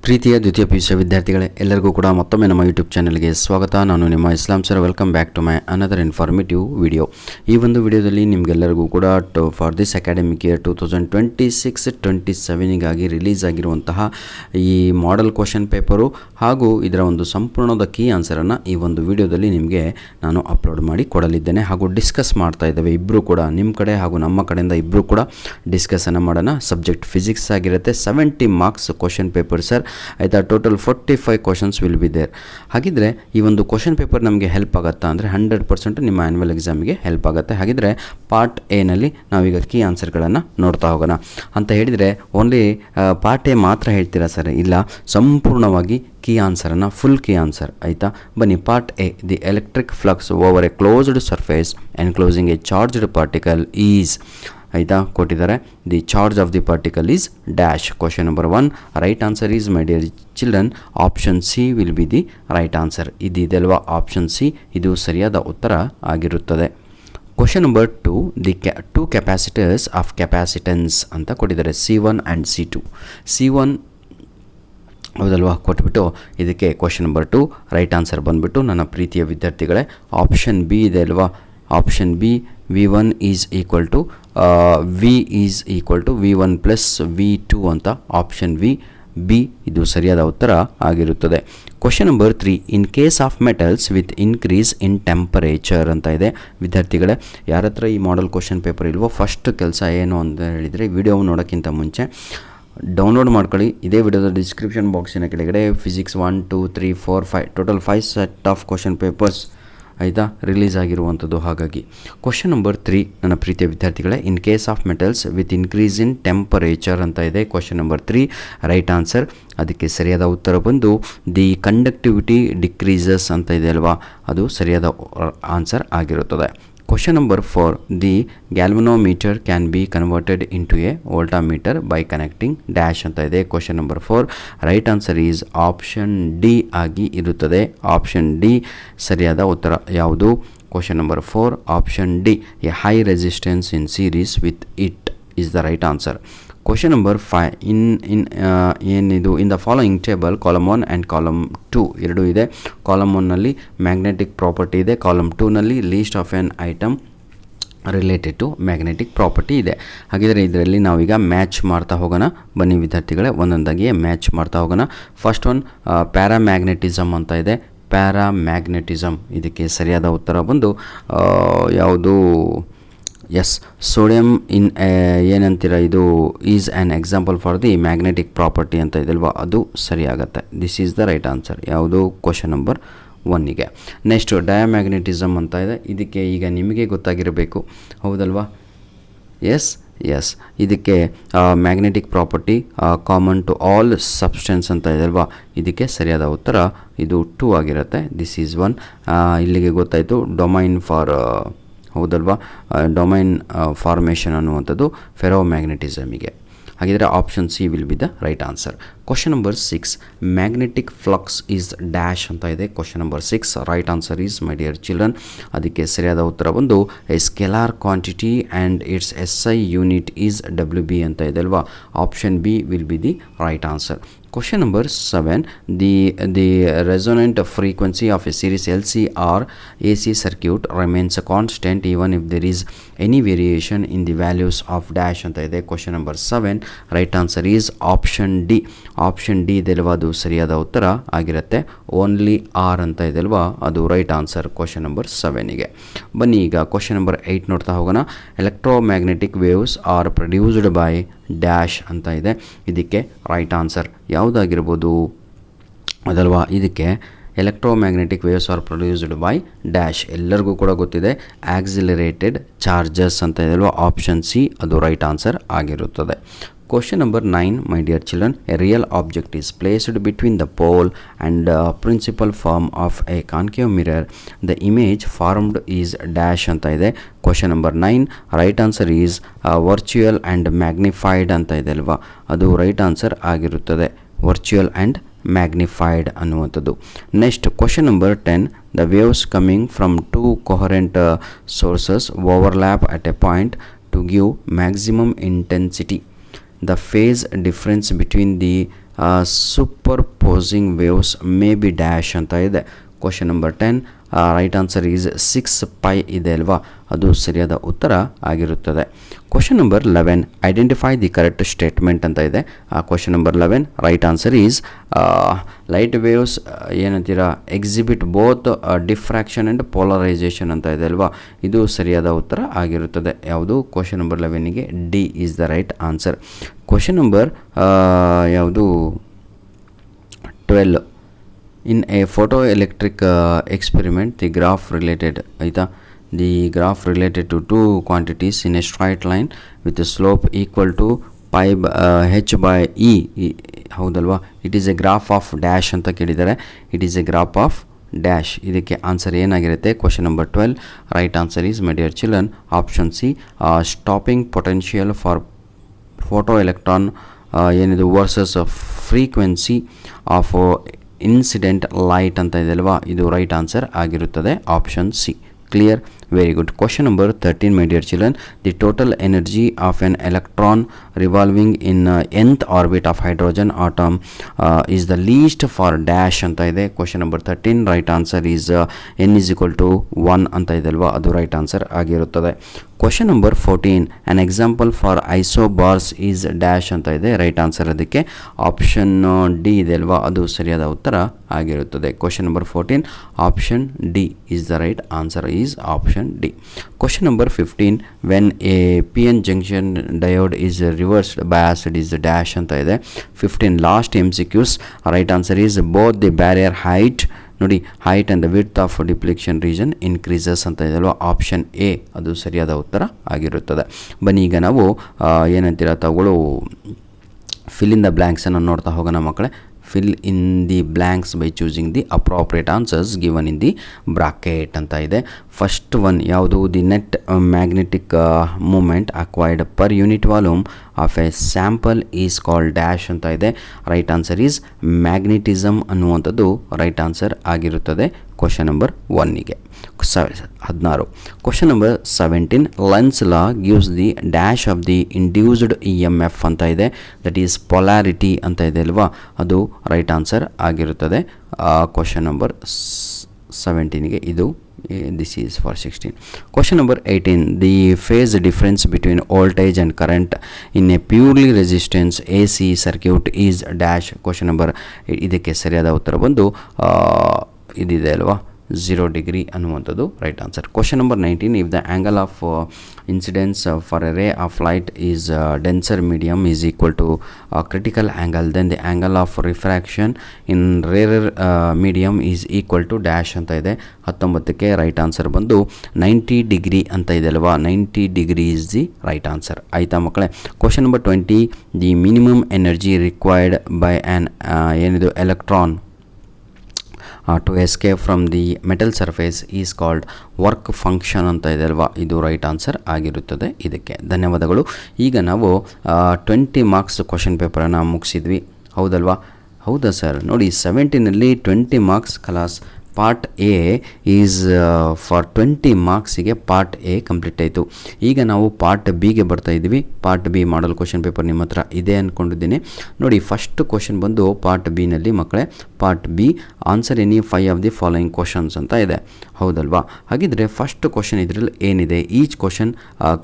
ಪ್ರೀತಿಯ ದ್ವಿತೀಯ PUC ವಿದ್ಯಾರ್ಥಿಗಳೇ, ಎಲ್ಲರಿಗೂ ಕೂಡ ಮತ್ತೊಮ್ಮೆ ನಮ್ಮ ಯೂಟ್ಯೂಬ್ ಚಾನಲ್ಗೆ ಸ್ವಾಗತ. ನಾನು ನಿಮ್ಮ Islam sir. Welcome back to my another informative video. ಈ ಒಂದು ವಿಡಿಯೋದಲ್ಲಿ ನಿಮಗೆಲ್ಲರಿಗೂ ಕೂಡ ಫಾರ್ ದಿಸ್ ಅಕಾಡೆಮಿಕ್ ಇಯರ್ 2026-27ಗಾಗಿ ರಿಲೀಸ್ ಆಗಿರುವಂತಹ ಈ ಮಾಡೆಲ್ ಕ್ವಶನ್ ಪೇಪರು ಹಾಗೂ ಇದರ ಒಂದು ಸಂಪೂರ್ಣದ ಕೀ ಆನ್ಸರನ್ನು ಈ ಒಂದು ವಿಡಿಯೋದಲ್ಲಿ ನಿಮಗೆ ನಾನು ಅಪ್ಲೋಡ್ ಮಾಡಿ ಕೊಡಲಿದ್ದೇನೆ ಹಾಗೂ ಡಿಸ್ಕಸ್ ಮಾಡ್ತಾ ಇದ್ದೇವೆ. ಇಬ್ಬರು ಕೂಡ ನಿಮ್ಮ ಕಡೆ ಹಾಗೂ ನಮ್ಮ ಕಡೆಯಿಂದ ಇಬ್ಬರು ಕೂಡ ಡಿಸ್ಕಸನ್ನು ಮಾಡೋಣ. ಸಬ್ಜೆಕ್ಟ್ ಫಿಸಿಕ್ಸ್ ಆಗಿರುತ್ತೆ. 70 ಮಾರ್ಕ್ಸ್ ಕ್ವಶನ್ ಪೇಪರ್ ಸರ್. ಆಯಿತಾ, total 45 questions will be there. ಹಾಗಿದ್ರೆ ಈ ಒಂದು ಕ್ವಶನ್ ಪೇಪರ್ ನಮಗೆ ಹೆಲ್ಪ್ ಆಗುತ್ತಾ ಅಂದರೆ 100% ನಿಮ್ಮ ಆ್ಯನ್ಯುವಲ್ ಎಕ್ಸಾಮಿಗೆ ಹೆಲ್ಪ್ ಆಗುತ್ತೆ. ಹಾಗಿದ್ರೆ ಪಾರ್ಟ್ ಎನಲ್ಲಿ ನಾವೀಗ ಕೀ ಆನ್ಸರ್ಗಳನ್ನು ನೋಡ್ತಾ ಹೋಗೋಣ. ಅಂತ ಹೇಳಿದರೆ ಓನ್ಲಿ ಪಾರ್ಟ್ ಎ ಮಾತ್ರ ಹೇಳ್ತೀರಾ ಸರ್? ಇಲ್ಲ, ಸಂಪೂರ್ಣವಾಗಿ ಕೀ ಆನ್ಸರನ್ನು, ಫುಲ್ ಕೀ ಆನ್ಸರ್. ಆಯಿತಾ, ಬನ್ನಿ. Part A: the electric flux over a closed surface enclosing a charged particle is. ಆಯಿತಾ, ಕೊಟ್ಟಿದ್ದಾರೆ. The charge of the particle is dash. Question number 1 right answer is, my dear children, option C will be the right answer. ಇದೆಯಲ್ವಾ, option C ಇದು ಸರಿಯಾದ ಉತ್ತರ ಆಗಿರುತ್ತದೆ. Question number 2 the two capacitors of capacitance ಅಂತ ಕೊಟ್ಟಿದ್ದಾರೆ, C1 and C2. C1 ಹೌದಲ್ವಾ ಕೊಟ್ಬಿಟ್ಟು ಇದಕ್ಕೆ ಕ್ವಶನ್ ನಂಬರ್ 2 ರೈಟ್ ಆನ್ಸರ್ ಬಂದುಬಿಟ್ಟು ನನ್ನ ಪ್ರೀತಿಯ ವಿದ್ಯಾರ್ಥಿಗಳೇ ಆಪ್ಷನ್ ಬಿ ಇದೆ ಅಲ್ವಾ. Option B V1 is equal to V1 plus V2 ಅಂತ. ಆಪ್ಷನ್ ಬಿ ಇದು ಸರಿಯಾದ ಉತ್ತರ ಆಗಿರುತ್ತದೆ. Question number 3 in case of metals with increase in temperature ಅಂತ ಇದೆ. ವಿದ್ಯಾರ್ಥಿಗಳೇ, ಯಾರ ಹತ್ರ ಈ ಮಾಡೆಲ್ ಕ್ವಶನ್ ಪೇಪರ್ ಇಲ್ವೋ ಫಸ್ಟ್ ಕೆಲಸ ಏನು ಅಂತ ಹೇಳಿದರೆ ವಿಡಿಯೋ ನೋಡೋಕ್ಕಿಂತ ಮುಂಚೆ ಡೌನ್ಲೋಡ್ ಮಾಡ್ಕೊಳ್ಳಿ. ಇದೇ ವಿಡಿಯೋದ ಡಿಸ್ಕ್ರಿಪ್ಷನ್ ಬಾಕ್ಸಿನ ಕೆಳಗಡೆ physics 1, 2, 3, 4, 5 total 5 set of question papers ಆಯಿತಾ ರಿಲೀಸ್ ಆಗಿರುವಂಥದ್ದು. ಹಾಗಾಗಿ ಕ್ವಶನ್ ನಂಬರ್ 3 ನನ್ನ ಪ್ರೀತಿಯ ವಿದ್ಯಾರ್ಥಿಗಳೇ, ಇನ್ case of metals with increase in temperature ಅಂತ ಇದೆ. Question number 3 right answer. ಅದಕ್ಕೆ ಸರಿಯಾದ ಉತ್ತರ ಬಂದು ದಿ ಕಂಡಕ್ಟಿವಿಟಿ ಡಿಕ್ರೀಸಸ್ ಅಂತ ಇದೆ ಅಲ್ವಾ, ಅದು ಸರಿಯಾದ ಆನ್ಸರ್ ಆಗಿರುತ್ತದೆ. Question number 4 the galvanometer can be converted into a voltmeter by connecting dash ಅಂತ ಇದೆ. Question number 4 right answer is option D ಆಗಿ ಇರುತ್ತದೆ. ಆಪ್ಷನ್ ಡಿ ಸರಿಯಾದ ಉತ್ತರ ಯಾವುದು? Question number 4 option D, a high resistance in series with it is the right answer. Question number 5 ಏನಿದು in the following table column 1 and column 2 ಎರಡೂ ಇದೆ. Column 1ನಲ್ಲಿ magnetic property ಇದೆ, ಕಾಲಮ್ 2ನಲ್ಲಿ list of an item related to magnetic property ಇದೆ. ಹಾಗಿದ್ರೆ ಇದರಲ್ಲಿ ನಾವೀಗ ಮ್ಯಾಚ್ ಮಾಡ್ತಾ ಹೋಗೋಣ. ಬನ್ನಿ ವಿದ್ಯಾರ್ಥಿಗಳೇ, ಒಂದೊಂದಾಗಿ ಮ್ಯಾಚ್ ಮಾಡ್ತಾ ಹೋಗೋಣ. ಫಸ್ಟ್ ಒನ್ ಪ್ಯಾರಾಮ್ಯಾಗ್ನೆಟಿಸಮ್ ಅಂತ ಇದೆ. ಪ್ಯಾರಾಮ್ಯಾಗ್ನೆಟಿಸಮ್ ಇದಕ್ಕೆ ಸರಿಯಾದ ಉತ್ತರ ಬಂದು ಯಾವುದು? ಎಸ್, ಸೋಡಿಯಂ ಇನ್ ಏನಂತೀರ ಇದು is an example for the magnetic property ಅಂತ ಇದಲ್ವಾ, ಅದು ಸರಿಯಾಗತ್ತೆ. This is the right answer. ಯಾವುದು? ಕ್ವಶನ್ ನಂಬರ್ 1ಗೆ. ನೆಕ್ಸ್ಟ್ ಡಯಾಮ್ಯಾಗ್ನೆಟಿಸಮ್ ಅಂತ ಇದೆ. ಇದಕ್ಕೆ ಈಗ ನಿಮಗೆ ಗೊತ್ತಾಗಿರಬೇಕು, ಹೌದಲ್ವಾ? ಎಸ್, ಇದಕ್ಕೆ magnetic property common to all substance ಅಂತ ಇದಲ್ವಾ, ಇದಕ್ಕೆ ಸರಿಯಾದ ಉತ್ತರ ಇದು 2 ಆಗಿರುತ್ತೆ. This is 1. ಇಲ್ಲಿಗೆ ಗೊತ್ತಾಯಿತು ಡೊಮೈನ್ ಫಾರ್, ಹೌದಲ್ವಾ, ಡೊಮೈನ್ ಫಾರ್ಮೇಷನ್ ಅನ್ನುವಂಥದ್ದು ಫೆರೋಮ್ಯಾಗ್ನೆಟಿಸಮಿಗೆ. ಹಾಗಿದ್ರೆ option C will be the right answer. Question number 6 magnetic flux is dash ಅಂತ ಇದೆ. Question number 6 right answer is, my dear children, ಅದಕ್ಕೆ ಸರಿಯಾದ ಉತ್ತರ ಬಂದು A scalar quantity and it's SI unit is WB ಅಂತ ಇದೆ ಅಲ್ವಾ. Option B will be the right answer. Question number 7 the resonant frequency of a series LC or AC circuit remains constant even if there is any variation in the values of dash ಅಂತ ಇದೆ. Question number 7 right answer is option D. Option D ಇದೆಲ್ವಾ, ಅದು ಸರಿಯಾದ ಉತ್ತರ ಆಗಿರುತ್ತೆ. Only R ಅಂತ ಇದೆಲ್ವಾ, ಅದು ರೈಟ್ ಆನ್ಸರ್ ಕ್ವಶನ್ ನಂಬರ್ 7ಗೆ. ಬನ್ನಿ ಈಗ ಕ್ವಶನ್ ನಂಬರ್ 8 ನೋಡ್ತಾ ಹೋಗೋಣ. Electromagnetic waves are produced by dash ಅಂತ ಇದೆ. ಇದಕ್ಕೆ ರೈಟ್ ಆನ್ಸರ್ ಯಾವುದಾಗಿರ್ಬೋದು? ಅದಲ್ವಾ, ಇದಕ್ಕೆ electromagnetic waves are produced by dash ಎಲ್ಲರಿಗೂ ಕೂಡ ಗೊತ್ತಿದೆ, ಆಕ್ಸಿಲರೇಟೆಡ್ ಚಾರ್ಜಸ್ ಅಂತ ಇದೆಲ್ವಾ. ಆಪ್ಷನ್ ಸಿ ಅದು ರೈಟ್ ಆನ್ಸರ್ ಆಗಿರುತ್ತದೆ. Question number 9, my dear children, a real object is placed between the pole and principal form of a concave mirror. The image formed is dash ಅಂತ ಇದೆ. Question number 9 right answer is virtual and magnified ಅಂತ ಇದೆ ಅಲ್ವಾ, ಅದು right answer ಆಗಿರುತ್ತದೆ. Virtual and magnified ಅನ್ನುವಂಥದ್ದು. Next question number 10 the waves coming from 2 coherent sources overlap at a point to give maximum intensity. The phase difference between the superposing waves may be dash ಅಂತ ಇದೆ. Question number 10 right answer is 6 pi ಇದೆ ಅಲ್ವಾ, ಅದು ಸರಿಯಾದ ಉತ್ತರ ಆಗಿರುತ್ತದೆ. Question number 11 identify the correct statement ಅಂತ ಇದೆ. Question number 11 right answer is light waves ಏನಂತೀರಾ exhibit both diffraction and polarisation ಅಂತ ಇದೆ ಅಲ್ವಾ, ಇದು ಸರಿಯಾದ ಉತ್ತರ ಆಗಿರುತ್ತದೆ. ಯಾವುದು ಕ್ವಶನ್ ನಂಬರ್ 11ಗೆ D is the right answer. Question number ಯಾವುದು 12 in A photo electric experiment the graph related ಆಯಿತಾ, the graph related to two quantities in a straight line with slope equal to pi H by E ಹೌದಲ್ವಾ. It is a graph of dash ಅಂತ ಕೇಳಿದ್ದಾರೆ, it is a graph of dash. ಇದಕ್ಕೆ answer ಏನಾಗಿರುತ್ತೆ question number 12 right answer is my dear children option C stopping potential for photo electron ಏನಿದು versus frequency of incident light ಅಂತ ಇದೆ ಅಲ್ವಾ, ಇದು right answer ಆಗಿರುತ್ತದೆ option C. Clear, very good. Question number 13 my dear children the total energy of an electron revolving in nth orbit of hydrogen atom is the least for dash ಅಂತ ಇದೆ. Question number 13 right answer is n is equal to 1 ಅಂತ ಇದೆ ಅಲ್ವಾ, ಅದು right answer ಆಗಿರುತ್ತದೆ. Question number 14 an example for isobars is dash ಅಂತ ಇದೆ, right answer ಅದಕ್ಕೆ ಆಪ್ಷನ್ ಡಿ ಇದೆ ಅಲ್ವಾ, ಅದು ಸರಿಯಾದ ಉತ್ತರ ಆಗಿರುತ್ತದೆ. Question number 14 option D is the right answer is option D. Question number 15 when a P N junction diode is reversed biased is dash ಅಂತ ಇದೆ. 15 last MCQs right answer is both the barrier height ನೋಡಿ height and the width of depletion region increases ಅಂತ ಇದೆ ಅಲ್ವಾ, option A ಅದು ಸರಿಯಾದ ಉತ್ತರ ಆಗಿರುತ್ತದೆ. ಬನ್ನಿ ಈಗ ನಾವು ಏನಂತೀರ ತಗೊಳ್ಳೋ ಫಿಲ್ ಇನ್ ದ ಬ್ಲ್ಯಾಂಕ್ಸನ್ನು ನೋಡ್ತಾ ಹೋಗೋಣ ಮಕ್ಕಳೇ. Fill in the blanks by choosing the appropriate answers given in the bracket ಅಂತ ಇದೆ. ಫಸ್ಟ್ ಒನ್ ಯಾವುದು the net magnetic moment acquired per unit volume of a sample is called dash ಅಂತ ಇದೆ. Right answer is magnetism ಅನ್ನುವಂಥದ್ದು right answer ಆಗಿರುತ್ತದೆ question number 1ಗೆ. 16 question number 17 Lenz law gives the dash of the induced EMF ಅಂತ ಇದೆ, that is polarity ಅಂತ ಇದೆ ಅಲ್ವಾ, ಅದು ರೈಟ್ ಆನ್ಸರ್ ಆಗಿರುತ್ತದೆ ಕ್ವಶನ್ ನಂಬರ್ 17ಗೆ. ಇದು this is for 16. Question number 18 the phase difference between voltage and current in a purely resistance AC circuit is dash. Question number ಇದಕ್ಕೆ ಸರಿಯಾದ ಉತ್ತರ ಬಂದು ಇದಿದೆ ಅಲ್ವಾ 0 ಡಿಗ್ರಿ ಅನ್ನುವಂಥದ್ದು right answer. Question number 19 if the angle of incidence for a ray of light is denser medium is equal to critical angle then the angle of refraction in rarer medium is equal to dash ಅಂತ ಇದೆ. 19ಕ್ಕೆ right answer ಬಂದು 90 degree ಅಂತ ಇದೆ ಅಲ್ವಾ, 90 degree is the right answer. ಆಯಿತಾ ಮಕ್ಕಳೇ. Question number 20 the minimum energy required by an ಏನಿದು electron to escape from the metal surface is called work function ಅಂತ ಇದೆ ಅಲ್ವಾ, ಇದು ರೈಟ್ ಆನ್ಸರ್ ಆಗಿರುತ್ತದೆ ಇದಕ್ಕೆ. ಧನ್ಯವಾದಗಳು. ಈಗ ನಾವು 20 ಮಾರ್ಕ್ಸ್ ಕ್ವಶನ್ ಪೇಪರನ್ನು ಮುಗಿಸಿದ್ವಿ ಹೌದಲ್ವಾ. ಹೌದಾ ಸರ್, ನೋಡಿ 17ನಲ್ಲಿ 20 ಮಾರ್ಕ್ಸ್ ಕಲಾಸ್. ಪಾರ್ಟ್ ಎ ಈಸ್ ಫಾರ್ 20 ಮಾರ್ಕ್ಸಿಗೆ ಪಾರ್ಟ್ ಎ ಕಂಪ್ಲೀಟ್ ಆಯಿತು. ಈಗ ನಾವು ಪಾರ್ಟ್ ಬಿಗೆ ಬರ್ತಾ ಇದ್ದೀವಿ. Part B model question paper ನಿಮ್ಮ ಹತ್ರ ಇದೆ ಅಂದ್ಕೊಂಡಿದ್ದೀನಿ. ನೋಡಿ ಫಸ್ಟ್ ಕ್ವಶನ್ ಬಂದು ಪಾರ್ಟ್ ಬಿನಲ್ಲಿ ಮಕ್ಕಳೇ, part B answer any 5 of the following questions ಅಂತ ಇದೆ ಹೌದಲ್ವಾ. ಹಾಗಿದ್ರೆ ಫಸ್ಟ್ ಕ್ವಶನ್ ಇದರಲ್ಲಿ ಏನಿದೆ, each question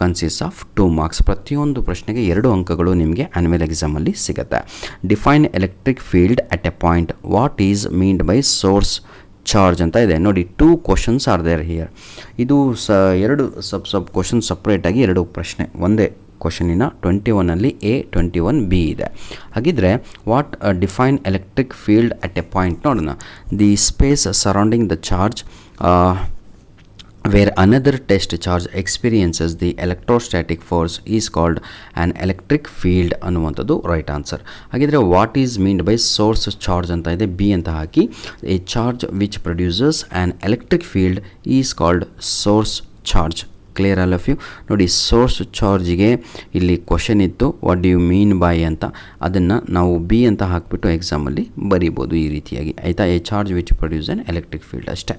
consist of 2 marks. ಪ್ರತಿಯೊಂದು ಪ್ರಶ್ನೆಗೆ 2 ಅಂಕಗಳು ನಿಮಗೆ ಆ್ಯನ್ಯುವಲ್ ಎಕ್ಸಾಮಲ್ಲಿ ಸಿಗುತ್ತೆ. Define electric field at a point, what is meant by source charge ಅಂತ ಇದೆ. ನೋಡಿ 2 ಕ್ವಶನ್ಸ್ ಆರ್ ದೇರ್ ಹಿಯರ್. ಇದು 2 ಸಬ್ ಕ್ವಶನ್ ಸಪ್ರೇಟಾಗಿ 2 ಪ್ರಶ್ನೆ ಒಂದೇ ಕ್ವಶನಿನ 21ನಲ್ಲಿ ಎ 21 ಬಿ ಇದೆ. ಹಾಗಿದ್ರೆ what define electric field at a point ನೋಡೋಣ. The space surrounding the charge where another test charge experiences the electrostatic force is called an electric field ಅನ್ನುವಂಥದ್ದು right answer. ಹಾಗಿದ್ರೆ what is meant by source charge ಅಂತ ಇದೆ, B ಅಂತ ಹಾಕಿ. A charge which produces an electric field is called source charge. Clear all of you. ನೋಡಿ source ಚಾರ್ಜಿಗೆ ಇಲ್ಲಿ question ಇತ್ತು what do you mean by ಅಂತ, ಅದನ್ನು ನಾವು ಬಿ ಅಂತ ಹಾಕಿಬಿಟ್ಟು ಎಕ್ಸಾಮಲ್ಲಿ ಬರೀಬೋದು ಈ ರೀತಿಯಾಗಿ ಆಯಿತಾ. A charge which produce on electric field ಅಷ್ಟೇ.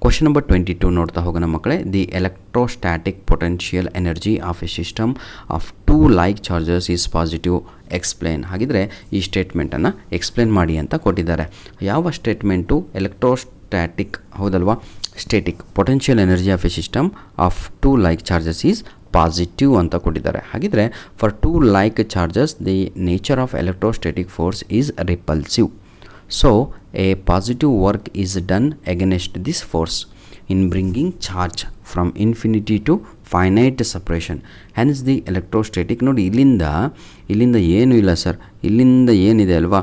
ಕ್ವಶನ್ ನಂಬರ್ 22 ನೋಡ್ತಾ ಹೋಗೋಣ ಮಕ್ಕಳೇ. The electrostatic potential energy of a system of two like charges is positive explain. ಹಾಗಿದ್ರೆ ಈ ಸ್ಟೇಟ್ಮೆಂಟನ್ನು ಎಕ್ಸ್ಪ್ಲೇನ್ ಮಾಡಿ ಅಂತ ಕೊಟ್ಟಿದ್ದಾರೆ. ಯಾವ ಸ್ಟೇಟ್ಮೆಂಟು? ಎಲೆಕ್ಟ್ರೋಸ್ಟ್ಯಾಟಿಕ್ ಹೌದಲ್ವಾ, static potential energy of a system of two like charges is positive ಅಂತ ಕೊಟ್ಟಿದ್ದಾರೆ. ಹಾಗಿದ್ರೆ for two like charges the nature of electrostatic force is repulsive. So a positive work is done against this force in bringing charge from infinity to finite separation. Hence the electrostatic. ನೋಡಿ ಇಲ್ಲಿಂದ ಏನೂ ಇಲ್ಲ sir, ಇಲ್ಲಿಂದ ಏನಿದೆ ಅಲ್ವಾ,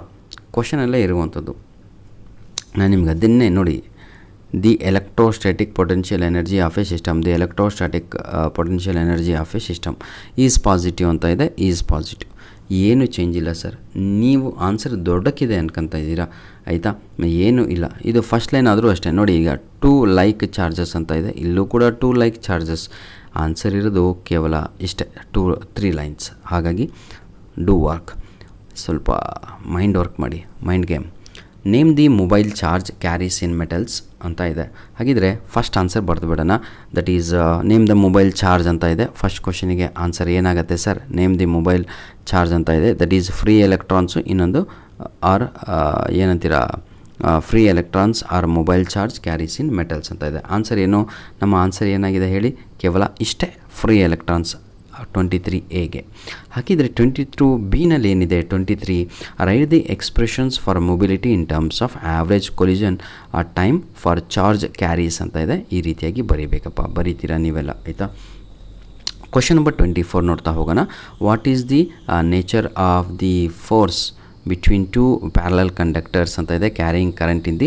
ಕ್ವಶನಲ್ಲೇ ಇರುವಂಥದ್ದು. ನಾನು ನಿಮ್ಗೆ ಅದನ್ನೇ ನೋಡಿ, the electrostatic potential energy of a system, the electrostatic potential energy of a system is positive ಅಂತ ಇದೆ. ಈಸ್ ಪಾಸಿಟಿವ್, ಏನು ಚೇಂಜ್ ಇಲ್ಲ ಸರ್. ನೀವು ಆನ್ಸರ್ ದೊಡ್ಡಕ್ಕಿದೆ ಅನ್ಕೊತಾ ಇದ್ದೀರಾ, ಆಯಿತಾ? ಏನೂ ಇಲ್ಲ. ಇದು ಫಸ್ಟ್ ಲೈನ್ ಆದರೂ ಅಷ್ಟೇ ನೋಡಿ. ಈಗ ಟೂ ಲೈಕ್ ಚಾರ್ಜಸ್ ಅಂತ ಇದೆ, ಇಲ್ಲೂ ಕೂಡ ಟೂ ಲೈಕ್ ಚಾರ್ಜಸ್. ಆನ್ಸರ್ ಇರೋದು ಕೇವಲ ಇಷ್ಟೇ, 3 ಲೈನ್ಸ್. ಹಾಗಾಗಿ ಡೂ ವರ್ಕ್, ಸ್ವಲ್ಪ ಮೈಂಡ್ ವರ್ಕ್ ಮಾಡಿ, mind game. Name the mobile charge carries in metals ಅಂತ ಇದೆ. ಹಾಗಿದ್ರೆ ಫಸ್ಟ್ ಆನ್ಸರ್ ಬರೆದು ಬಿಡೋಣ. That is name the mobile charge ಅಂತ ಇದೆ. ಫಸ್ಟ್ ಕ್ವಶನಿಗೆ ಆನ್ಸರ್ ಏನಾಗುತ್ತೆ sir? Name the mobile charge ಅಂತ ಇದೆ. ದಟ್ ಈಸ್ ಫ್ರೀ ಎಲೆಕ್ಟ್ರಾನ್ಸು, ಇನ್ನೊಂದು ಆರ್ ಏನಂತೀರಾ, free electrons R mobile charge carries ಇನ್ ಮೆಟಲ್ಸ್ ಅಂತ ಇದೆ. ಆನ್ಸರ್ ಏನು? ನಮ್ಮ ಆನ್ಸರ್ ಏನಾಗಿದೆ ಹೇಳಿ? ಕೇವಲ ಇಷ್ಟೇ, ಫ್ರೀ ಎಲೆಕ್ಟ್ರಾನ್ಸ್ 23A. ಹಾಗಿದ್ರೆ 22B ಏನಿದೆ? 23 right the expressions for mobility in terms of average collision ಆ ಟೈಮ್ ಫಾರ್ ಚಾರ್ಜ್ ಕ್ಯಾರೀಸ್ ಅಂತ ಇದೆ. ಈ ರೀತಿಯಾಗಿ ಬರೀಬೇಕಪ್ಪ, ಬರೀತೀರಾ ನೀವೆಲ್ಲ, ಆಯಿತಾ? ಕ್ವಶನ್ ನಂಬರ್ 24 ನೋಡ್ತಾ ಹೋಗೋಣ. What is the nature of the force between two parallel conductors ಅಂತ ಇದೆ, carrying current in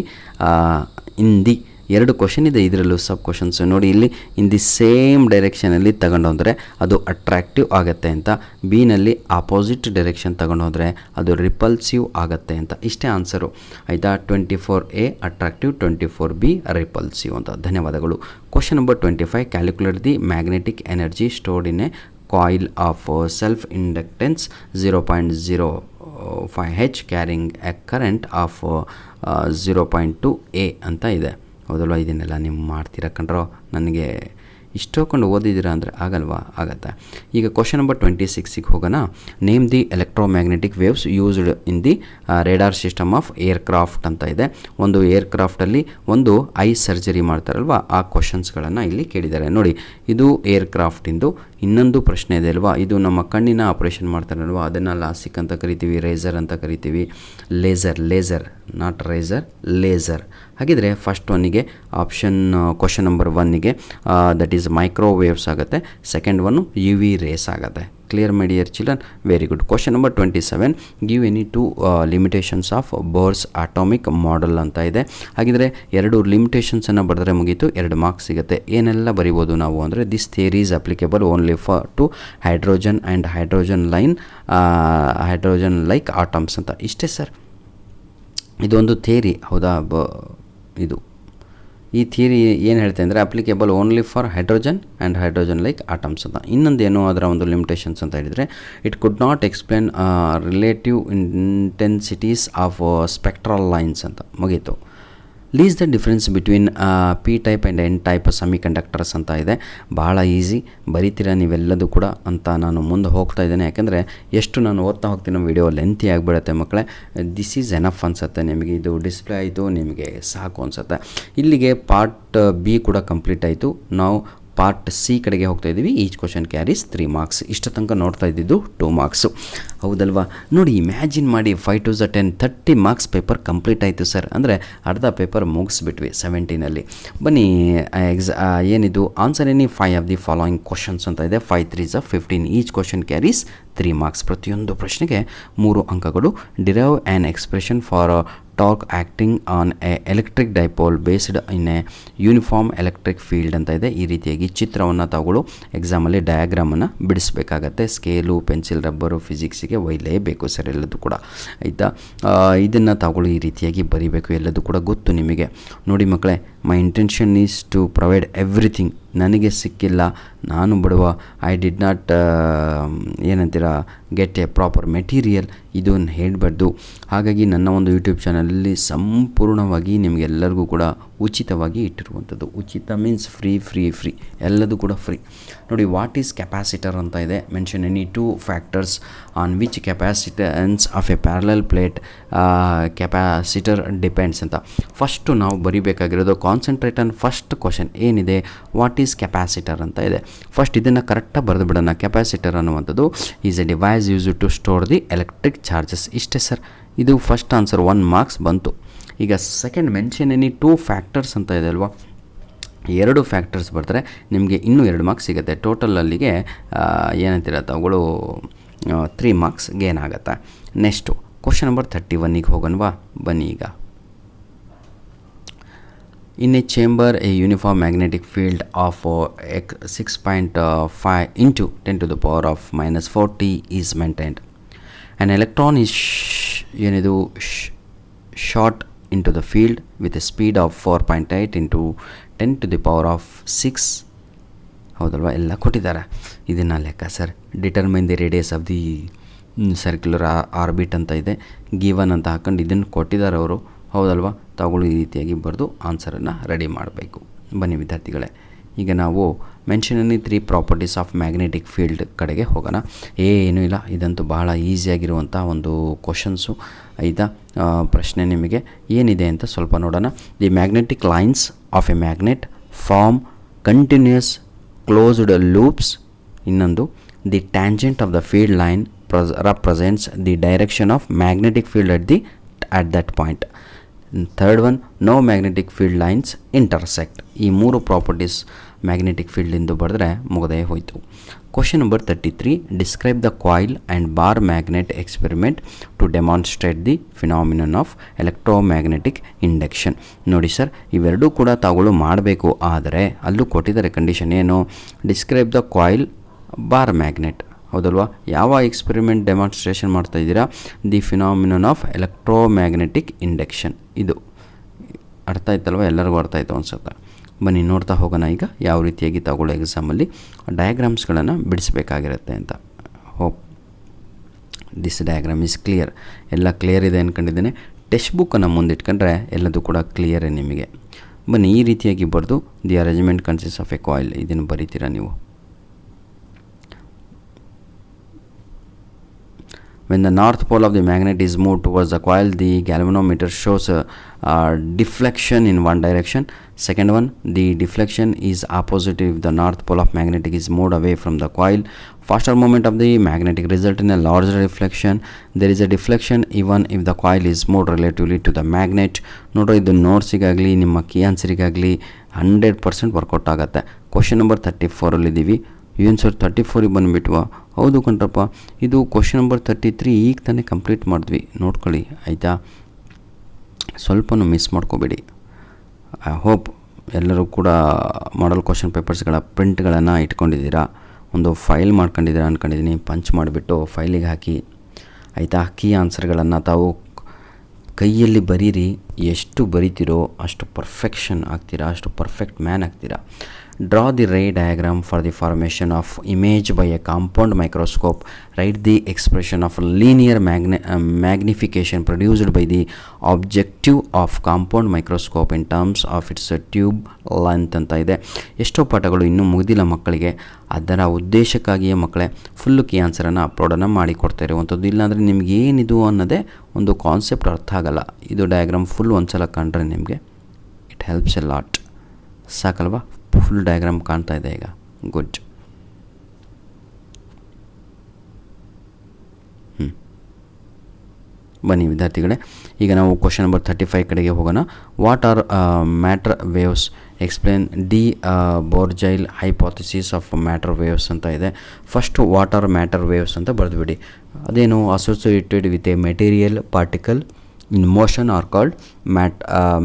the 2 question ಇದೆ ಇದರಲ್ಲೂ ಸಬ್ ಕ್ವಶನ್ಸ್ ನೋಡಿ. ಇಲ್ಲಿ ಇನ್ ದಿ ಸೇಮ್ ಡೈರೆಕ್ಷನಲ್ಲಿ ತಗೊಂಡು ಹೋದರೆ ಅದು ಅಟ್ರಾಕ್ಟಿವ್ ಆಗುತ್ತೆ ಅಂತ, ಬಿನಲ್ಲಿ ಆಪೋಸಿಟ್ ಡೈರೆಕ್ಷನ್ ತಗೊಂಡು ಹೋದರೆ ಅದು ರಿಪಲ್ಸಿವ್ ಆಗುತ್ತೆ ಅಂತ. ಇಷ್ಟೇ ಆನ್ಸರು, ಆಯಿತಾ? 24A ಅಟ್ರಾಕ್ಟಿವ್, 24B ರಿಪಲ್ಸಿವ್ ಅಂತ. ಧನ್ಯವಾದಗಳು. Question number 25 calculate the magnetic energy stored in a coil of self inductance 0.05H carrying a current of 0.2A ಅಂತ ಇದೆ. ಹೌದಲ್ವ? ಇದನ್ನೆಲ್ಲ ನೀವು ಮಾಡ್ತೀರಾ ಕಣ್ರೋ, ನನಗೆ ಇಷ್ಟೊಂದು ಓದಿದ್ದೀರಾ ಅಂದರೆ ಆಗಲ್ವಾ? ಆಗತ್ತೆ. ಈಗ ಕ್ವಶನ್ ನಂಬರ್ 26ಗೆ ಹೋಗೋಣ. Name the electromagnetic waves used in the radar system of aircraft ಅಂತ ಇದೆ. ಒಂದು ಏರ್ಕ್ರಾಫ್ಟಲ್ಲಿ ಒಂದು ಐ ಸರ್ಜರಿ ಮಾಡ್ತಾರಲ್ವ, ಆ ಕ್ವಶನ್ಸ್ಗಳನ್ನು ಇಲ್ಲಿ ಕೇಳಿದ್ದಾರೆ ನೋಡಿ. ಇದು ಏರ್ಕ್ರಾಫ್ಟಿಂದು. ಇನ್ನೊಂದು ಪ್ರಶ್ನೆ ಇದೆ ಅಲ್ವಾ, ಇದು ನಮ್ಮ ಕಣ್ಣಿನ ಆಪ್ರೇಷನ್ ಮಾಡ್ತಾರಲ್ವ, ಅದನ್ನು ಲಾಸಿಕ್ ಅಂತ ಕರಿತೀವಿ, ರೇಸರ್ ಅಂತ ಕರಿತೀವಿ. Laser not racer, laser. ಹಾಗಿದ್ರೆ ಫಸ್ಟ್ ಒನ್ನಿಗೆ ಆಪ್ಷನ್ ಕ್ವಶನ್ ನಂಬರ್ 1ಗೆ ದಟ್ ಈಸ್ ಮೈಕ್ರೋವೇವ್ಸ್ ಆಗುತ್ತೆ. ಸೆಕೆಂಡ್ ಒನ್ನು UV ರೇಸ್ ಆಗುತ್ತೆ. Clear my dear children? Very good. Question number 27 give any 2 limitations of Bohr's atomic model ಅಂತ ಇದೆ. ಹಾಗಿದ್ರೆ 2 ಲಿಮಿಟೇಷನ್ಸನ್ನು ಬರೆದ್ರೆ ಮುಗೀತು, 2 ಮಾರ್ಕ್ಸ್ ಸಿಗುತ್ತೆ. ಏನೆಲ್ಲ ಬರಿಬೋದು ನಾವು ಅಂದರೆ this theory is applicable only for to hydrogen and hydrogen like atoms ಅಂತ. ಇಷ್ಟೇ ಸರ್, ಇದೊಂದು ಥಿಯರಿ, ಹೌದಾ? ಇದು ಈ ಥಿಯರಿ ಏನು ಹೇಳ್ತೆ ಅಂದರೆ applicable only for hydrogen and hydrogen like atoms ಅಂತ. ಇನ್ನೊಂದೇನು ಅದರ ಒಂದು ಲಿಮಿಟೇಷನ್ಸ್ ಅಂತ ಹೇಳಿದರೆ, it could not explain relative ಇಂಟೆನ್ಸಿಟೀಸ್ of spectral lines ಅಂತ. ಮುಗೀತು. Lease the difference between P type and N type semi conductors ಅಂತ ಇದೆ. ಭಾಳ ಈಸಿ, ಬರೀತೀರಾ ನೀವೆಲ್ಲದೂ ಕೂಡ ಅಂತ ನಾನು ಮುಂದೆ ಹೋಗ್ತಾ ಇದ್ದೇನೆ. ಯಾಕೆಂದರೆ ಎಷ್ಟು ನಾನು ಓದ್ತಾ ಹೋಗ್ತೀನಿ ವಿಡಿಯೋ ಲೆಂತಿ ಆಗಿಬಿಡುತ್ತೆ ಮಕ್ಕಳೇ. ದಿಸ್ ಈಸ್ ಎನಫ್ ಅನಿಸುತ್ತೆ ನಿಮಗೆ. ಇದು ಡಿಸ್ಪ್ಲೇ ಆಯಿತು, ನಿಮಗೆ ಸಾಕು ಅನಿಸುತ್ತೆ. ಇಲ್ಲಿಗೆ ಪಾರ್ಟ್ B ಕೂಡ ಕಂಪ್ಲೀಟ್ ಆಯಿತು. ನಾವು ಪಾರ್ಟ್ C ಕಡೆಗೆ ಹೋಗ್ತಾ ಇದ್ದೀವಿ. Each question carries 3 marks. ಇಷ್ಟ ತನಕ ನೋಡ್ತಾ ಇದ್ದಿದ್ದು 2 ಮಾರ್ಕ್ಸು, ಹೌದಲ್ವಾ? ನೋಡಿ, ಇಮ್ಯಾಜಿನ್ ಮಾಡಿ, 5 to 10 30 ಮಾರ್ಕ್ಸ್ ಪೇಪರ್ ಕಂಪ್ಲೀಟ್ ಆಯಿತು ಸರ್. ಅಂದರೆ ಅರ್ಧ ಪೇಪರ್ ಮುಗಿಸ್ಬಿಟ್ವಿ 17ನಲ್ಲಿ. ಬನ್ನಿ, ಏನಿದು answer any 5 of the following questions ಅಂತ ಇದೆ. 5 3s 15. Each question carries 3 marks. ಪ್ರತಿಯೊಂದು ಪ್ರಶ್ನೆಗೆ 3 ಅಂಕಗಳು. Derive an expression for torque acting on A electric dipole based in a uniform electric field ಅಂತ ಇದೆ. ಈ ರೀತಿಯಾಗಿ ಚಿತ್ರವನ್ನು ತಗೊಳ್ಳು ಎಕ್ಸಾಮಲ್ಲಿ ಡಯಾಗ್ರಾಮನ್ನು ಬಿಡಿಸ್ಬೇಕಾಗತ್ತೆ. ಸ್ಕೇಲು, ಪೆನ್ಸಿಲ್, ರಬ್ಬರು, ಫಿಸಿಕ್ಸಿಗೆ ಒಯ್ಯಲೇಬೇಕು ಸರ್ ಎಲ್ಲದೂ ಕೂಡ, ಆಯಿತಾ? ಇದನ್ನು ತಗೊಳ್ಳಿ, ಈ ರೀತಿಯಾಗಿ ಬರೀಬೇಕು, ಎಲ್ಲದೂ ಕೂಡ ಗೊತ್ತು ನಿಮಗೆ. ನೋಡಿ ಮಕ್ಕಳೇ, my intention is to provide everything. ನನಗೆ ಸಿಕ್ಕಿಲ್ಲ, ನಾನು ಬಡವ, ಐ ಡಿಡ್ ನಾಟ್ ಏನಂತೀರಾ ಗೆಟ್ ಎ ಪ್ರಾಪರ್ ಮೆಟೀರಿಯಲ್, ಇದನ್ನು ಹೇಳಬಾರ್ದು. ಹಾಗಾಗಿ ನನ್ನ ಒಂದು ಯೂಟ್ಯೂಬ್ ಚಾನಲಲ್ಲಿ ಸಂಪೂರ್ಣವಾಗಿ ನಿಮಗೆಲ್ಲರಿಗೂ ಕೂಡ ಉಚಿತವಾಗಿ ಇಟ್ಟಿರುವಂಥದ್ದು. ಉಚಿತ ಮೀನ್ಸ್ ಫ್ರೀ ಎಲ್ಲದೂ ಕೂಡ ಫ್ರೀ. ನೋಡಿ, ವಾಟ್ ಈಸ್ ಕೆಪಾಸಿಟರ್ ಅಂತ ಇದೆ. Mention any 2 factors on which capacitance of a parallel plate capacitor depends ಅಂತ. ಫಸ್ಟು ನಾವು ಬರಿಬೇಕಾಗಿರೋದು ಕಾನ್ಸಂಟ್ರೇಟ್ ಆನ್ ಫಸ್ಟ್ ಕ್ವಶನ್ ಏನಿದೆ, ವಾಟ್ ಈಸ್ ಕೆಪಾಸಿಟರ್ ಅಂತ ಇದೆ. ಫಸ್ಟ್ ಇದನ್ನು ಕರೆಕ್ಟಾಗಿ ಬರೆದು ಬಿಡೋಣ. ಕೆಪಾಸಿಟರ್ ಅನ್ನುವಂಥದ್ದು is a device use to store the electric charges. ಇಷ್ಟೇ ಸರ್, ಇದು ಫಸ್ಟ್ ಆನ್ಸರ್ 1 ಮಾರ್ಕ್ಸ್ ಬಂತು. ಈಗ ಸೆಕೆಂಡ್ ಮೆನ್ಷನ್ ಎನಿ 2 ಫ್ಯಾಕ್ಟರ್ಸ್ ಅಂತ ಇದೆ ಅಲ್ವಾ, 2 ಫ್ಯಾಕ್ಟರ್ಸ್ ಬರ್ತಾರೆ, ನಿಮಗೆ ಇನ್ನೂ 2 ಮಾರ್ಕ್ಸ್ ಸಿಗುತ್ತೆ. ಟೋಟಲ್ ಅಲ್ಲಿಗೆ ಏನಂತಿರತ್ತೆ ಅವುಗಳು 3 ಮಾರ್ಕ್ಸ್ ಗೇನ್ ಆಗುತ್ತೆ. ನೆಕ್ಸ್ಟು ಕ್ವಶನ್ ನಂಬರ್ 31ಗೆ ಹೋಗೋಣವಾ, ಬನ್ನಿ. ಈಗ in a chamber A uniform magnetic field of 6.5 into 10 to the power of -40 is maintained. An electron is ಏನಿದು short into the field with a speed of 4.8 into 10 to the power of 6. ಹೌದಲ್ವಾ, ಎಲ್ಲ ಕೊಟ್ಟಿದ್ದಾರೆ. ಇದನ್ನು ಲೆಕ್ಕ sir. Determine the radius of the circular orbit ಅಂತ ಇದೆ, given ಅಂತ ಹಾಕೊಂಡು ಇದನ್ನು ಕೊಟ್ಟಿದ್ದಾರೆ ಅವರು. ಹೌದಲ್ವಾ, ತಾವುಗಳು ಈ ರೀತಿಯಾಗಿ ಬರೆದು ಆನ್ಸರನ್ನು ರೆಡಿ ಮಾಡಬೇಕು. ಬನ್ನಿ ವಿದ್ಯಾರ್ಥಿಗಳೇ, ಈಗ ನಾವು mention any 3 properties of magnetic field ಕಡೆಗೆ ಹೋಗೋಣ. ಏನೂ ಇಲ್ಲ, ಇದಂತೂ ಬಹಳ ಈಸಿಯಾಗಿರುವಂಥ ಒಂದು ಕ್ವಶನ್ಸು. ಆಯಿತಾ, ಪ್ರಶ್ನೆ ನಿಮಗೆ ಏನಿದೆ ಅಂತ ಸ್ವಲ್ಪ ನೋಡೋಣ. The magnetic lines of a magnet form continuous closed loops. ಇನ್ನೊಂದು, the tangent of the field line represents the direction of magnetic field at that point. Third one, no magnetic field lines intersect. ಈ 3 properties magnetic ಫೀಲ್ಡಿಂದು ಬರೆದ್ರೆ ಮುಗದೇ ಹೋಯಿತು. Question number 33, describe the coil and bar magnet experiment to demonstrate the phenomenon of electromagnetic induction. ನೋಡಿ sir, ಇವೆರಡೂ ಕೂಡ ತಾವುಗಳು ಮಾಡಬೇಕು. ಆದರೆ ಅಲ್ಲೂ ಕೊಟ್ಟಿದ್ದಾರೆ ಕಂಡೀಷನ್ ಏನು, describe the coil bar magnet. ಹೌದಲ್ವಾ, ಯಾವ ಎಕ್ಸ್ಪೆರಿಮೆಂಟ್ ಡೆಮಾನ್ಸ್ಟ್ರೇಷನ್ ಮಾಡ್ತಾಯಿದ್ದೀರಾ, the phenomenon of electromagnetic induction. ಇದು ಅರ್ಥ ಆಯ್ತಲ್ವ, ಎಲ್ಲರಿಗೂ ಅರ್ಥ ಆಯಿತು ಅನ್ಸುತ್ತೆ. ಬನ್ನಿ ನೋಡ್ತಾ ಹೋಗೋಣ ಈಗ ಯಾವ ರೀತಿಯಾಗಿ ತಗೊಳ್ಳೋ ಎಕ್ಸಾಮಲ್ಲಿ ಡಯಾಗ್ರಾಮ್ಸ್ಗಳನ್ನು ಬಿಡಿಸಬೇಕಾಗಿರುತ್ತೆ ಅಂತ. Hope this diagram is clear. ಎಲ್ಲ ಕ್ಲಿಯರ್ ಇದೆ ಅಂದ್ಕೊಂಡಿದ್ದೇನೆ. ಟೆಕ್ಸ್ಟ್ ಬುಕ್ಕನ್ನು ಮುಂದಿಟ್ಕೊಂಡ್ರೆ ಎಲ್ಲದೂ ಕೂಡ ಕ್ಲಿಯರೇ ನಿಮಗೆ. ಬನ್ನಿ ಈ ರೀತಿಯಾಗಿ ಬರೆದು the arrangement consist of A coil ಇದನ್ನು ಬರೀತೀರಾ ನೀವು. When the north pole of the magnet is moved towards the coil, the galvanometer shows a deflection in one direction. Second one, the deflection is opposite if the north pole of magnetic is moved away from the coil. Faster movement of the magnetic result in a larger deflection. There is a deflection even if the coil is moved relatively to the magnet. ನೋಡ್ರಿ, ಇದು ನೋಟ್ಸಿಗಾಗಲಿ ನಿಮ್ಮ key ಆನ್ಸರಿಗಾಗಲಿ 100% work out ಆಗುತ್ತೆ. Question number 34ಅಲ್ಲಿದ್ದೀವಿ. ಏನು sir 34ಗೆ ಬಂದುಬಿಟ್ವಾ? ಹೌದು ಕಣ್ರಪ್ಪ, ಇದು ಕ್ವಶನ್ ನಂಬರ್ 33 ಈಗ ತಾನೇ ಕಂಪ್ಲೀಟ್ ಮಾಡಿದ್ವಿ, ನೋಡ್ಕೊಳ್ಳಿ ಆಯಿತಾ. ಸ್ವಲ್ಪನೂ ಮಿಸ್ ಮಾಡ್ಕೋಬೇಡಿ. ಐ ಹೋಪ್ ಎಲ್ಲರೂ ಕೂಡ ಮಾಡಲ್ ಕ್ವಶನ್ ಪೇಪರ್ಸ್ಗಳ ಪ್ರಿಂಟ್ಗಳನ್ನು ಇಟ್ಕೊಂಡಿದ್ದೀರಾ, ಒಂದು ಫೈಲ್ ಮಾಡ್ಕೊಂಡಿದ್ದೀರಾ ಅಂದ್ಕೊಂಡಿದ್ದೀನಿ. ಪಂಚ್ ಮಾಡಿಬಿಟ್ಟು ಫೈಲಿಗೆ ಹಾಕಿ ಆಯಿತಾ. ಕೀ ಆನ್ಸರ್ಗಳನ್ನು ತಾವು ಕೈಯಲ್ಲಿ ಬರೀರಿ. ಎಷ್ಟು ಬರಿತೀರೋ ಅಷ್ಟು ಪರ್ಫೆಕ್ಷನ್ ಆಗ್ತೀರಾ, ಅಷ್ಟು ಪರ್ಫೆಕ್ಟ್ ಮ್ಯಾನ್ ಆಗ್ತೀರಾ. Draw the ray diagram for the formation of image by a compound microscope. Write the expression of linear magnification produced by the objective of compound microscope in terms of its tube length ಅಂತ ಇದೆ. ಎಷ್ಟೋ ಪಾಠಗಳು ಇನ್ನೂ ಮುಗಿದಿಲ್ಲ ಮಕ್ಕಳಿಗೆ. ಅದರ ಉದ್ದೇಶಕ್ಕಾಗಿಯೇ ಮಕ್ಕಳೇ full key ಆನ್ಸರನ್ನು ಅಪ್ಲೋಡನ್ನು ಮಾಡಿಕೊಡ್ತಾ ಇರುವಂಥದ್ದು. ಇಲ್ಲಾಂದರೆ ನಿಮ್ಗೆ ಏನಿದು ಅನ್ನೋದೇ ಒಂದು ಕಾನ್ಸೆಪ್ಟ್ ಅರ್ಥ ಆಗಲ್ಲ. ಇದು ಡಯಾಗ್ರಾಮ್ ಫುಲ್ ಒಂದು ಸಲ ಕಂಡ್ರೆ ನಿಮಗೆ ಇಟ್ ಹೆಲ್ಪ್ಸ್ ಎ ಲಾಟ್. ಸಾಕಲ್ವಾ? ಫುಲ್ ಡಯಾಗ್ರಾಮ್ ಕಾಣ್ತಾ ಇದೆ ಈಗ. ಗುಡ್. ಬನ್ನಿ ವಿದ್ಯಾರ್ಥಿಗಳೇ, ಈಗ ನಾವು ಕ್ವಶನ್ ನಂಬರ್ 35 ಕಡೆಗೆ ಹೋಗೋಣ. What are matter waves? Explain de Broglie hypothesis of matter waves ಅಂತ ಇದೆ. First what are matter waves ಅಂತ ಬರೆದುಬಿಡಿ. ಅದೇನು, associated with a material particle in motion are called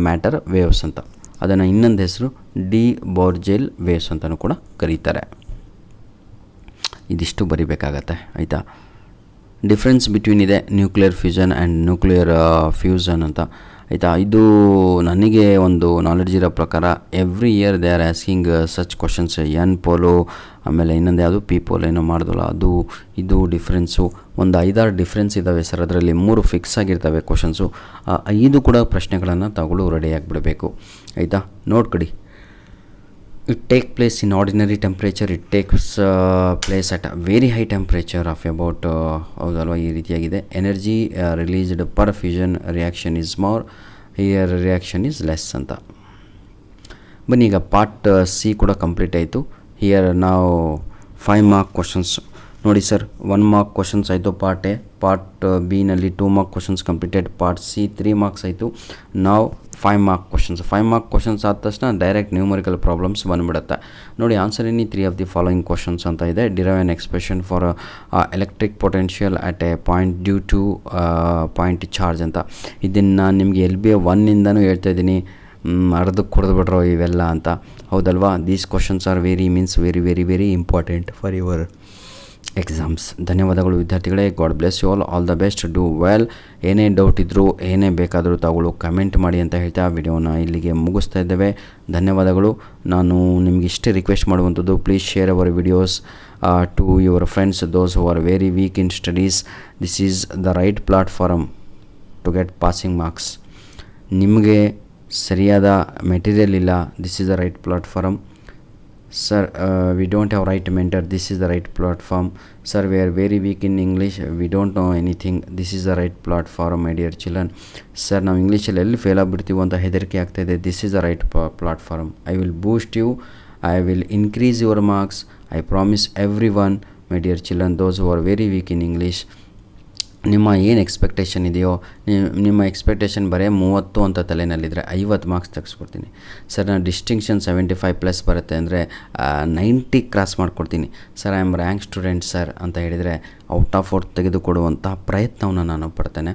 matter waves ಅಂತ. ಅದನ್ನು ಇನ್ನೊಂದು ಹೆಸರು ಡಿ ಬೋರ್ಜೈಲ್ ವೇವ್ಸ್ ಅಂತಲೂ ಕೂಡ ಕರೀತಾರೆ. ಇದಿಷ್ಟು ಬರಿಬೇಕಾಗತ್ತೆ ಆಯಿತಾ. ಡಿಫ್ರೆನ್ಸ್ ಬಿಟ್ವೀನ್ ಇದೆ nuclear fusion and nuclear fusion ಅಂತ. ಆಯಿತಾ. ಇದು ನನಗೆ ಒಂದು ನಾಲೆಡ್ಜ್ ಇರೋ ಪ್ರಕಾರ every year they are asking such questions. N polo, ಆಮೇಲೆ ಇನ್ನೊಂದು ಯಾವುದು ಪಿ ಪೋಲೋ ಏನೋ ಮಾಡಿದಲ್ಲ ಅದು, ಇದು ಡಿಫ್ರೆನ್ಸು ಒಂದು 5-6 ಡಿಫ್ರೆನ್ಸ್ ಇದ್ದಾವೆ ಸರ್. ಅದರಲ್ಲಿ 3 ಫಿಕ್ಸ್ ಆಗಿರ್ತವೆ ಕ್ವಶನ್ಸು. 5 ಕೂಡ ಪ್ರಶ್ನೆಗಳನ್ನು ತಗೊಳ್ಳೋ ರೆಡಿಯಾಗಿಬಿಡಬೇಕು ಆಯಿತಾ. ನೋಡ್ಕೊಡಿ. It take place in ordinary temperature. It takes place at a very high temperature of about ಹೌದಲ್ವ, ಈ ರೀತಿಯಾಗಿದೆ. Energy released per fusion reaction is more, here reaction is less ಅಂತ. ಬನ್ನಿ ಈಗ ಪಾರ್ಟ್ ಸಿ ಕೂಡ ಕಂಪ್ಲೀಟ್ ಆಯಿತು. ಹಿಯರ್ ನಾವು 5 mark questions ನೋಡಿ ಸರ್. 1 ಮಾರ್ಕ್ ಕ್ವಶನ್ಸ್ ಆಯಿತು ಪಾರ್ಟ್ ಎ. ಪಾರ್ಟ್ ಬಿನಲ್ಲಿ 2 mark questions completed. Part C 3 marks ಆಯಿತು. ನಾವು 5 ಮಾರ್ಕ್ ಕ್ವಶನ್ಸ್. 5 ಮಾರ್ಕ್ ಕ್ವಶನ್ಸ್ ಆದ ತಕ್ಷಣ ಡೈರೆಕ್ಟ್ ನ್ಯೂಮರಿಕಲ್ ಪ್ರಾಬ್ಲಮ್ಸ್ ಬಂದುಬಿಡುತ್ತೆ. ನೋಡಿ, answer any 3 of the following questions ಅಂತ ಇದೆ. Derive an expression for electric potential at a point due to point charge ಅಂತ. ಇದನ್ನು ನಿಮಗೆ LBA 1ಇಂದನೂ ಹೇಳ್ತಾ ಇದ್ದೀನಿ, ಅರ್ಧಕ್ಕೆ ಕುಡಿದ್ಬಿಟ್ರೋ ಇವೆಲ್ಲ ಅಂತ. ಹೌದಲ್ವಾ. These questions are very very very very important for your exams. ಧನ್ಯವಾದಗಳು ವಿದ್ಯಾರ್ಥಿಗಳೇ. God bless you all the best, do well. ಏನೇ ಡೌಟ್ ಇದ್ದರೂ ಏನೇ ಬೇಕಾದರೂ ತಾವುಗಳು ಕಮೆಂಟ್ ಮಾಡಿ ಅಂತ ಹೇಳ್ತಾ ವಿಡಿಯೋನ ಇಲ್ಲಿಗೆ ಮುಗಿಸ್ತಾ ಇದ್ದೇವೆ. ಧನ್ಯವಾದಗಳು. ನಾನು ನಿಮಗೆ ಇಷ್ಟೇ ರಿಕ್ವೆಸ್ಟ್ ಮಾಡುವಂಥದ್ದು, please share our videos to your friends, those who are very weak in studies. This is the right platform to get passing marks. ನಿಮಗೆ ಸರಿಯಾದ ಮೆಟೀರಿಯಲ್ ಇಲ್ಲ, this is the right platform. Sir, we don't have right mentor, this is the right platform. Sir, we are very weak in English, we don't know anything, this is the right platform, my dear children. Sir, ನಾವು ಇಂಗ್ಲೀಷಲ್ಲಿ ಎಲ್ಲಿ fail ಆಗಿಬಿಡ್ತೀವಿ ಅಂತ ಹೆದರಿಕೆ ಆಗ್ತಾಯಿದೆ. This is the right platform. I will boost you, I will increase your marks, I promise every one, my dear children, those who are very weak in English. ನಿಮ್ಮ ಏನು expectation ಇದೆಯೋ, ನಿಮ್ಮ ಎಕ್ಸ್ಪೆಕ್ಟೇಷನ್ ಬರೀ 30 ಅಂತ ತಲೆನಲ್ಲಿದ್ದರೆ 50 ಮಾರ್ಕ್ಸ್ ತೆಗೆಸ್ಕೊಡ್ತೀನಿ sir. ನಾನು distinction 75+ ಬರುತ್ತೆ ಅಂದರೆ 90 ಕ್ರಾಸ್ ಮಾಡಿಕೊಡ್ತೀನಿ ಸರ್. I am rank student sir ಅಂತ ಹೇಳಿದರೆ ಔಟ್ ಆಫ್ ಔಟ್ ತೆಗೆದುಕೊಡುವಂಥ ಪ್ರಯತ್ನವನ್ನು ನಾನು ಪಡ್ತೇನೆ.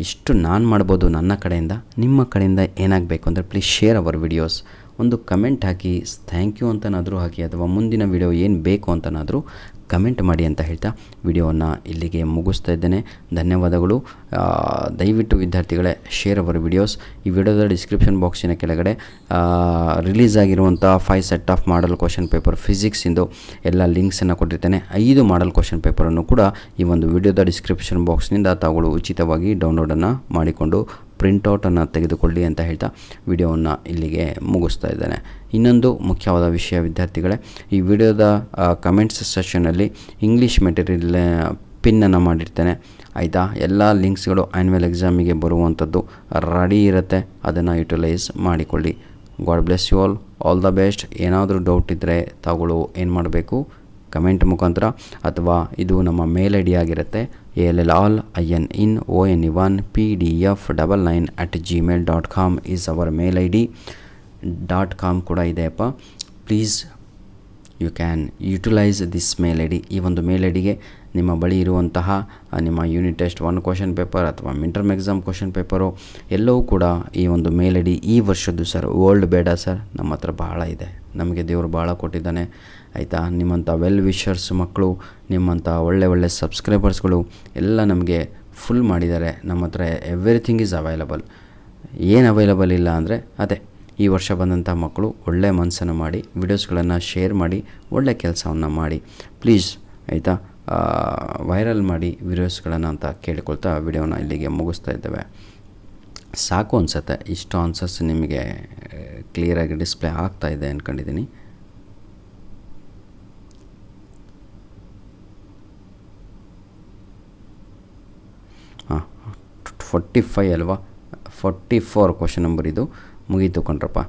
ಇಷ್ಟು ನಾನು ಮಾಡ್ಬೋದು ನನ್ನ ಕಡೆಯಿಂದ. ನಿಮ್ಮ ಕಡೆಯಿಂದ ಏನಾಗಬೇಕು ಅಂದರೆ ಪ್ಲೀಸ್ ಶೇರ್ ಅವರ್ ವಿಡಿಯೋಸ್. ಒಂದು ಕಮೆಂಟ್ ಹಾಕಿ, ಥ್ಯಾಂಕ್ ಯು ಅಂತನಾದರೂ ಹಾಕಿ, ಅಥವಾ ಮುಂದಿನ ವಿಡಿಯೋ ಏನು ಬೇಕು ಅಂತನಾದರೂ ಕಮೆಂಟ್ ಮಾಡಿ ಅಂತ ಹೇಳ್ತಾ ವಿಡಿಯೋವನ್ನು ಇಲ್ಲಿಗೆ ಮುಗಿಸ್ತಾ ಇದ್ದೇನೆ. ಧನ್ಯವಾದಗಳು. ದಯವಿಟ್ಟು ವಿದ್ಯಾರ್ಥಿಗಳೇ ಶೇರ್ ಅವರ್ ವಿಡಿಯೋಸ್. ಈ ವಿಡಿಯೋದ ಡಿಸ್ಕ್ರಿಪ್ಷನ್ ಬಾಕ್ಸಿನ ಕೆಳಗಡೆ ರಿಲೀಸ್ ಆಗಿರುವಂಥ 5 set of model question paper ಫಿಸಿಕ್ಸಿಂದು ಎಲ್ಲ ಲಿಂಕ್ಸನ್ನು ಕೊಟ್ಟಿರ್ತೇನೆ. 5 ಮಾಡಲ್ ಕ್ವಶನ್ ಪೇಪರನ್ನು ಕೂಡ ಈ ಒಂದು ವಿಡಿಯೋದ ಡಿಸ್ಕ್ರಿಪ್ಷನ್ ಬಾಕ್ಸ್ನಿಂದ ತಾವುಗಳು ಉಚಿತವಾಗಿ ಡೌನ್ಲೋಡನ್ನು ಮಾಡಿಕೊಂಡು ಪ್ರಿಂಟೌಟನ್ನು ತೆಗೆದುಕೊಳ್ಳಿ ಅಂತ ಹೇಳ್ತಾ ವಿಡಿಯೋವನ್ನು ಇಲ್ಲಿಗೆ ಮುಗಿಸ್ತಾ ಇದ್ದೇನೆ. ಇನ್ನೊಂದು ಮುಖ್ಯವಾದ ವಿಷಯ ವಿದ್ಯಾರ್ಥಿಗಳೇ, ಈ ವಿಡಿಯೋದ ಕಮೆಂಟ್ಸ್ ಸೆಷನಲ್ಲಿ ಇಂಗ್ಲೀಷ್ ಮೆಟೀರಿಯಲ್ ಪಿನ್ನನ್ನು ಮಾಡಿರ್ತೇನೆ ಆಯಿತಾ. ಎಲ್ಲ ಲಿಂಕ್ಸ್ಗಳು ಆ್ಯನ್ಯುವಲ್ ಎಕ್ಸಾಮಿಗೆ ಬರುವಂಥದ್ದು ರೆಡಿ ಇರುತ್ತೆ, ಅದನ್ನು ಯುಟಿಲೈಸ್ ಮಾಡಿಕೊಳ್ಳಿ. God bless you all the best. ಏನಾದರೂ ಡೌಟ್ ಇದ್ದರೆ ತಾವುಗಳು ಏನು ಮಾಡಬೇಕು, ಕಮೆಂಟ್ ಮುಖಾಂತರ, ಅಥವಾ ಇದು ನಮ್ಮ ಮೇಲ್ ಐ ಡಿ ಆಗಿರುತ್ತೆ, ALLIN1PDF99@gmail.com is our mail I D. .com ಕೂಡ ಇದೆಯಪ್ಪ. Please you can utilise this mail I D. ಈ ಒಂದು ಮೇಲ್ ಐ ಡಿಗೆ ನಿಮ್ಮ ಬಳಿ ಇರುವಂತಹ ನಿಮ್ಮ ಯೂನಿಟ್ ಟೆಸ್ಟ್ 1 ಕ್ವಶನ್ ಪೇಪರ್ ಅಥವಾ mid term exam question paper ಎಲ್ಲವೂ ಕೂಡ ಈ ಒಂದು ಮೇಲ್ ಐ ಡಿ. ಈ ವರ್ಷದ್ದು ಸರ್, ಓಲ್ಡ್ ಬೇಡ ಸರ್, ನಮ್ಮ ಹತ್ರ ಭಾಳ ಇದೆ, ನಮಗೆ ದೇವರು ಭಾಳ ಕೊಟ್ಟಿದ್ದಾನೆ ಆಯಿತಾ. ನಿಮ್ಮಂಥ ವೆಲ್ ವಿಷರ್ಸ್ ಮಕ್ಕಳು, ನಿಮ್ಮಂಥ ಒಳ್ಳೆ ಸಬ್ಸ್ಕ್ರೈಬರ್ಸ್ಗಳು ಎಲ್ಲ ನಮಗೆ ಫುಲ್ ಮಾಡಿದ್ದಾರೆ. ನಮ್ಮ ಹತ್ರ ಎವ್ರಿಥಿಂಗ್ ಈಸ್ ಅವೈಲಬಲ್. ಏನು ಅವೈಲಬಲ್ ಇಲ್ಲ ಅಂದರೆ ಅದೇ ಈ ವರ್ಷ ಬಂದಂಥ ಮಕ್ಕಳು ಒಳ್ಳೆಯ ಮನಸ್ಸನ್ನು ಮಾಡಿ ವಿಡಿಯೋಸ್ಗಳನ್ನು ಶೇರ್ ಮಾಡಿ ಒಳ್ಳೆ ಕೆಲಸವನ್ನು ಮಾಡಿ ಪ್ಲೀಸ್ ಆಯಿತಾ. ವೈರಲ್ ಮಾಡಿ ವಿಡಿಯೋಸ್ಗಳನ್ನು ಅಂತ ಕೇಳಿಕೊಳ್ತಾ ವಿಡಿಯೋನ ಇಲ್ಲಿಗೆ ಮುಗಿಸ್ತಾ ಇದ್ದೇವೆ. ಸಾಕು ಅನಿಸುತ್ತೆ, ಇಷ್ಟು ಆನ್ಸರ್ಸ್ ನಿಮಗೆ ಕ್ಲಿಯರಾಗಿ ಡಿಸ್ಪ್ಲೇ ಆಗ್ತಾ ಇದೆ ಅಂದ್ಕೊಂಡಿದ್ದೀನಿ. ಹಾಂ, 45 ಅಲ್ವಾ, 44 ಕ್ವಶನ್ ನಂಬರ್ ಇದು ಮುಗೀತು ಕಣ್ರಪ್ಪ.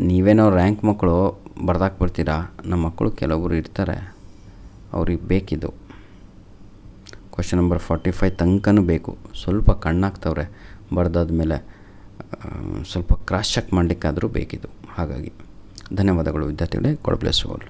ನೀವೇನೋ ರ್ಯಾಂಕ್ ಮಕ್ಕಳು ಬರ್ದಾಕ್ಬಿಡ್ತೀರಾ, ನಮ್ಮ ಮಕ್ಕಳು ಕೆಲವೊಬ್ಬರು ಇರ್ತಾರೆ, ಅವ್ರಿಗೆ ಬೇಕಿದ್ದು ಕ್ವಶನ್ ನಂಬರ್ 45 ತನಕನೂ ಬೇಕು. ಸ್ವಲ್ಪ ಕಣ್ಣಾಗ್ತವ್ರೆ ಬರ್ದಾದ್ಮೇಲೆ, ಸ್ವಲ್ಪ ಕ್ರಾಸ್ ಚೆಕ್ ಮಾಡಲಿಕ್ಕಾದರೂ ಬೇಕಿದ್ದು. ಹಾಗಾಗಿ ಧನ್ಯವಾದಗಳು ವಿದ್ಯಾರ್ಥಿಗಳೇ. God bless you all.